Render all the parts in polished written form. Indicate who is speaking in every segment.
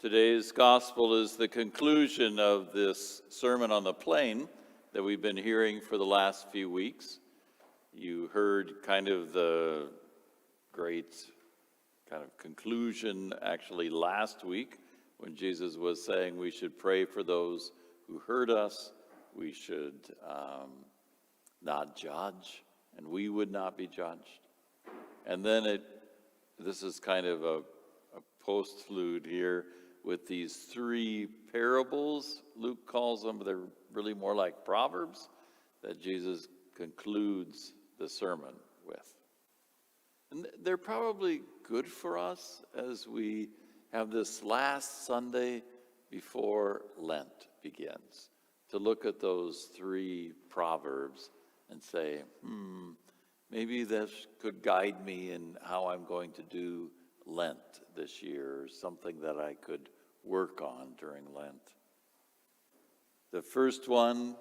Speaker 1: Today's gospel is the conclusion of this Sermon on the Plain that we've been hearing for the last few weeks. You heard kind of the great kind of conclusion actually last week when Jesus was saying we should pray for those who hurt us, we should not judge, and we would not be judged. And then this is kind of a postlude here with these three parables, Luke calls them, but they're really more like proverbs, that Jesus concludes the sermon with. And they're probably good for us as we have this last Sunday before Lent begins, to look at those three proverbs and say, maybe this could guide me in how I'm going to do Lent this year, or something that I could work on during Lent. The first one,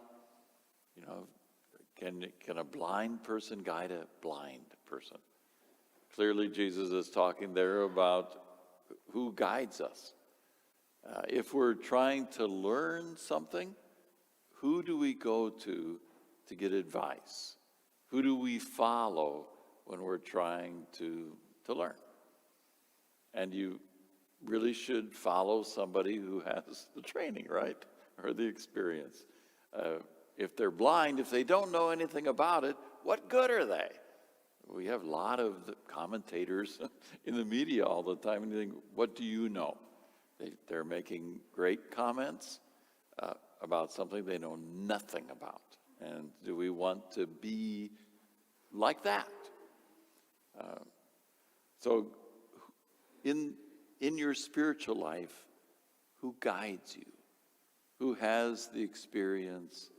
Speaker 1: can a blind person guide a blind person? Clearly, Jesus is talking there about who guides us. If we're trying to learn something, who do we go to get advice? Who do we follow when we're trying to learn? And you really should follow somebody who has the training, right? Or the experience. If they're blind, if they don't know anything about it, what good are they? We have a lot of the commentators in the media all the time, and you think, what do you know? They're making great comments about something they know nothing about. And do we want to be like that? So in your spiritual life, who guides you? Who has the experience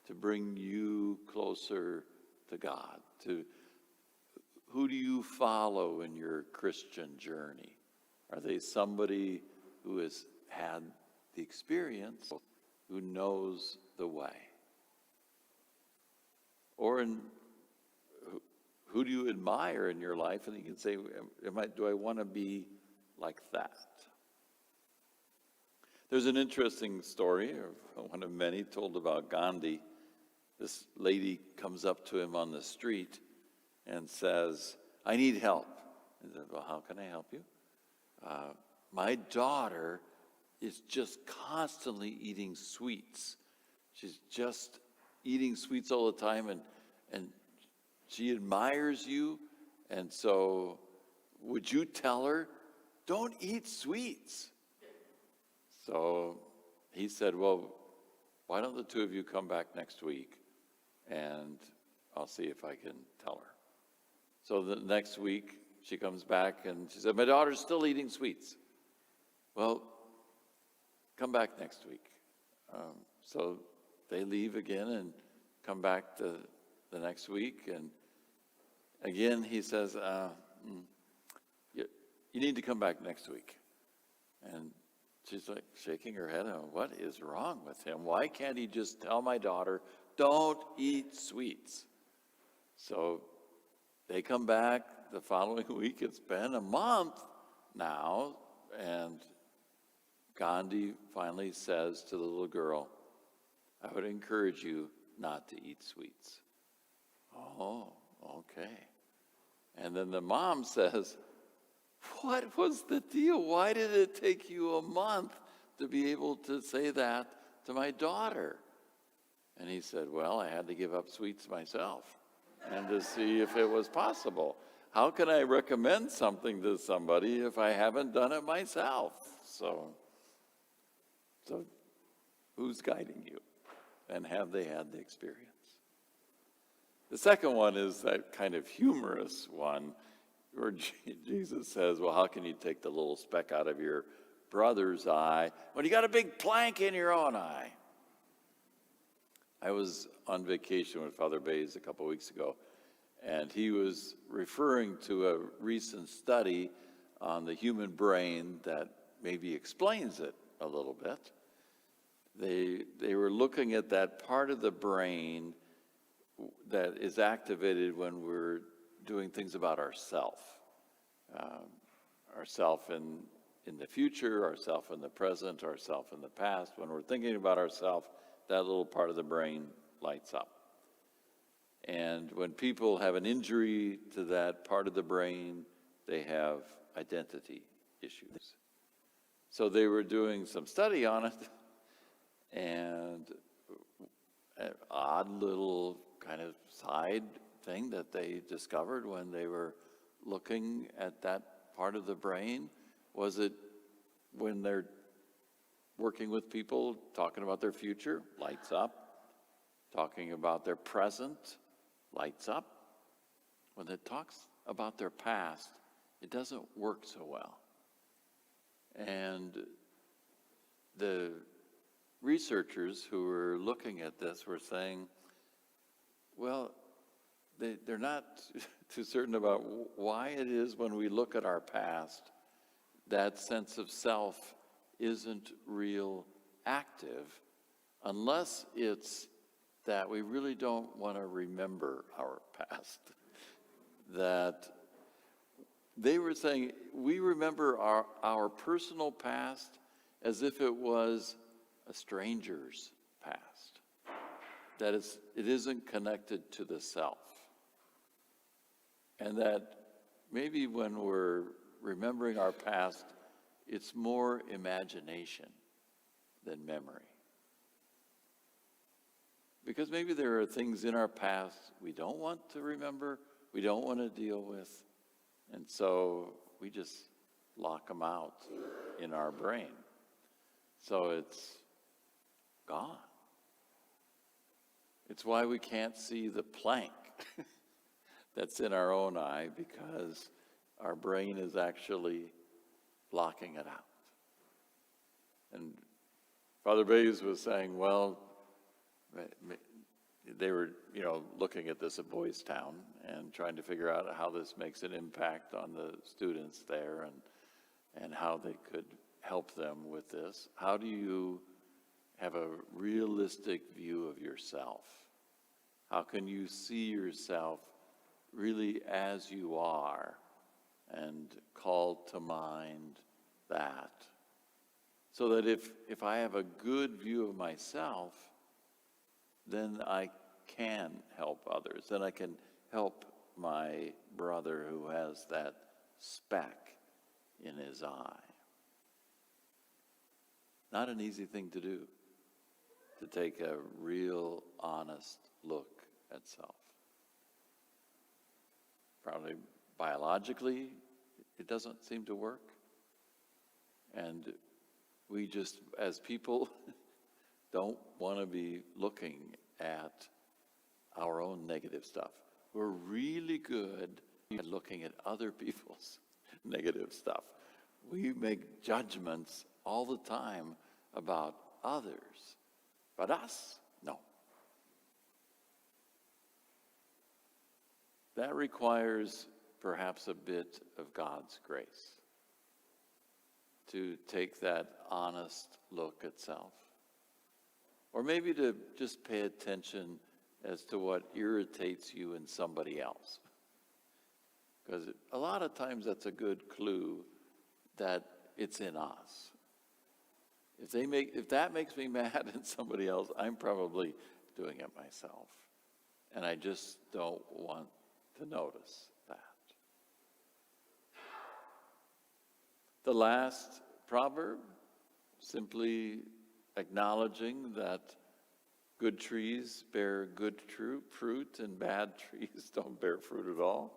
Speaker 1: to bring you closer to God? Who do you follow in your Christian journey? Are they somebody who has had the experience, who knows the way? Or who do you admire in your life? And you can say, do I want to be like that? There's an interesting story, or one of many, told about Gandhi. This lady comes up to him on the street and says, I need help. He said, well, how can I help you? My daughter is just constantly eating sweets. She's just eating sweets all the time, and she admires you, and so would you tell her, don't eat sweets? So he said, well, why don't the two of you come back next week, and I'll see if I can tell her. So the next week, she comes back, and she said, my daughter's still eating sweets. Well, come back next week. So they leave again and come back the next week, and again he says, you need to come back next week. And she's like shaking her head, what is wrong with him? Why can't he just tell my daughter, don't eat sweets? So they come back the following week. It's been a month now, and Gandhi finally says to the little girl, I would encourage you not to eat sweets. Oh, okay. And then the mom says, what was the deal? Why did it take you a month to be able to say that to my daughter? And he said, well, I had to give up sweets myself and to see if it was possible. How can I recommend something to somebody if I haven't done it myself? So who's guiding you? And have they had the experience? The second one is that kind of humorous one where Jesus says, well, how can you take the little speck out of your brother's eye when you got a big plank in your own eye? I was on vacation with Father Bays a couple weeks ago, and he was referring to a recent study on the human brain that maybe explains it a little bit. They were looking at that part of the brain that is activated when we're doing things about ourself in in the future, ourself in the present, ourself in the past. When we're thinking about ourself, that little part of the brain lights up. And when people have an injury to that part of the brain, they have identity issues. So they were doing some study on it, and an odd little kind of side thing that they discovered when they were looking at that part of the brain was that when they're working with people, talking about their future, lights up. Talking about their present, lights up. When it talks about their past, it doesn't work so well. And the researchers who were looking at this were saying, well, they're not too certain about why it is when we look at our past, that sense of self isn't real active, unless it's that we really don't want to remember our past. That they were saying we remember our personal past as if it was a stranger's past, that it isn't connected to the self. And that maybe when we're remembering our past, it's more imagination than memory. Because maybe there are things in our past we don't want to remember, we don't want to deal with, and so we just lock them out in our brain. So it's gone. It's why we can't see the plank that's in our own eye, because our brain is actually blocking it out. And Father Bays was saying, well, they were, looking at this at Boys Town and trying to figure out how this makes an impact on the students there and how they could help them with this. How do you have a realistic view of yourself? How can you see yourself really as you are and call to mind that? So that if I have a good view of myself, then I can help others. Then I can help my brother who has that speck in his eye. Not an easy thing to do, to take a real honest look at self. Probably biologically, it doesn't seem to work. And we just, as people, don't want to be looking at our own negative stuff. We're really good at looking at other people's negative stuff. We make judgments all the time about others, but us, no. That requires perhaps a bit of God's grace to take that honest look at self. Or maybe to just pay attention as to what irritates you in somebody else. Because a lot of times that's a good clue that it's in us. If that makes me mad in somebody else, I'm probably doing it myself. And I just don't want to notice that. The last proverb, simply acknowledging that good trees bear good fruit and bad trees don't bear fruit at all,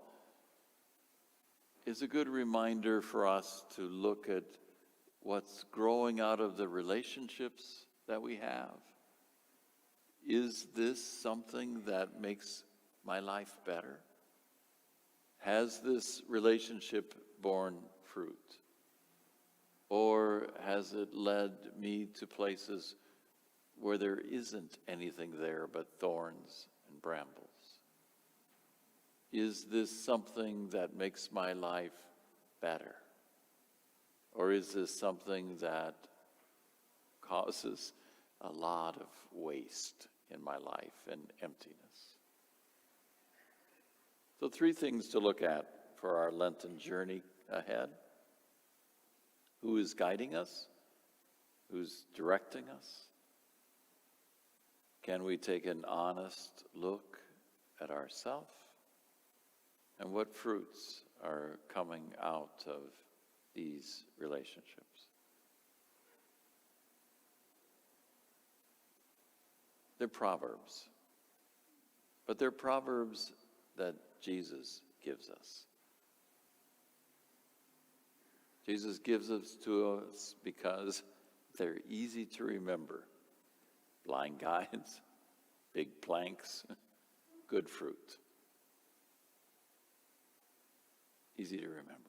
Speaker 1: is a good reminder for us to look at what's growing out of the relationships that we have. Is this something that makes my life better? Has this relationship borne fruit? Or has it led me to places where there isn't anything there but thorns and brambles? Is this something that makes my life better? Or is this something that causes a lot of waste in my life and emptiness? So 3 things to look at for our Lenten journey ahead. Who is guiding us? Who's directing us? Can we take an honest look at ourselves? And what fruits are coming out of these relationships? They're proverbs, but they're proverbs that Jesus gives us. Jesus gives us to us because they're easy to remember. Blind guides, big planks, good fruit. Easy to remember.